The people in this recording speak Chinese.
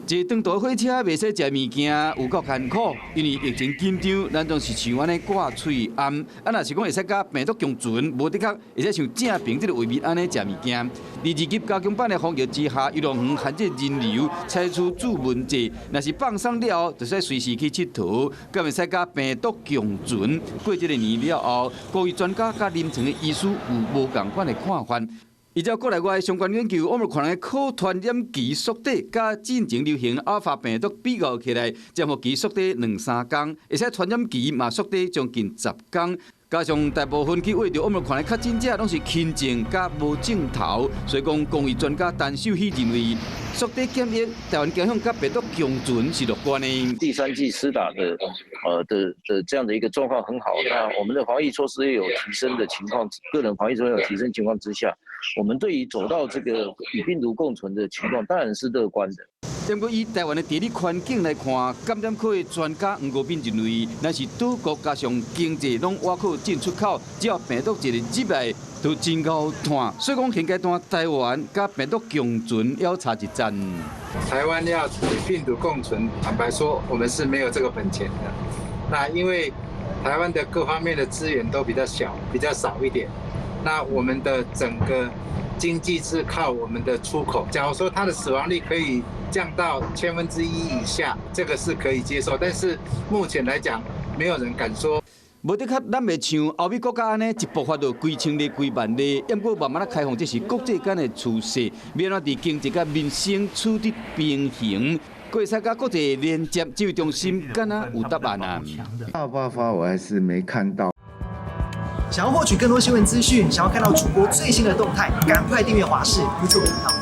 坐长途火车袂使食物件，有够艰苦，因为疫情紧张，咱总是像安尼挂喙暗。若是讲会使甲病毒共存，无的确会使像正平这个画面安尼食物件。第二级加强版的防疫之下，游乐园限制人流，采取注文制。若是放松了后，就使随时去佚佗，敢会使甲病毒共存。过这个年了后，各位专家甲临床的医师有无共款的看法。依照国内外相关研究，欧盟可能的可传染期缩短，甲进前流行阿尔法病毒比较起来，将互期缩短2-3天，而且传染期嘛缩短将近10天。加上大部分去挖到欧盟可能确诊者拢是轻症甲无症头，所以讲公卫专家陈秀熙认为，缩短检疫，台湾倾向甲病毒共存是乐观的。第3剂施打的这样的一个状况很好，那我们的防疫措施也有提升的情况，个人防疫措施有提升情况之下，我们对于走到这个与病毒共存的情况，当然是乐观的。不过以台湾的地理环境来看，感染科的专家黄国斌认为，若是岛国加上经济拢外口进出口，只要病毒一日入来，就真够摊。所以讲现阶段台湾甲病毒共存要差一站。台湾要与病毒共存，坦白说，我们是没有这个本钱的。那因为台湾的各方面的资源都比较少一点，那我们的整个经济是靠我们的出口。假如说它的死亡率可以降到1/1000以下，这个是可以接受。但是目前来讲，没有人敢说。无的确，咱袂像欧美国家安尼一爆发就几千例、几万例，不过慢慢开放，这是国际间的趋势。要怎伫经济甲民生处理平衡，过使甲国际连接，指挥中心敢若有答案啊？大爆发我还是没看到。想要获取更多新闻资讯，想要看到主播最新的动态，赶快订阅华视 YouTube 频道。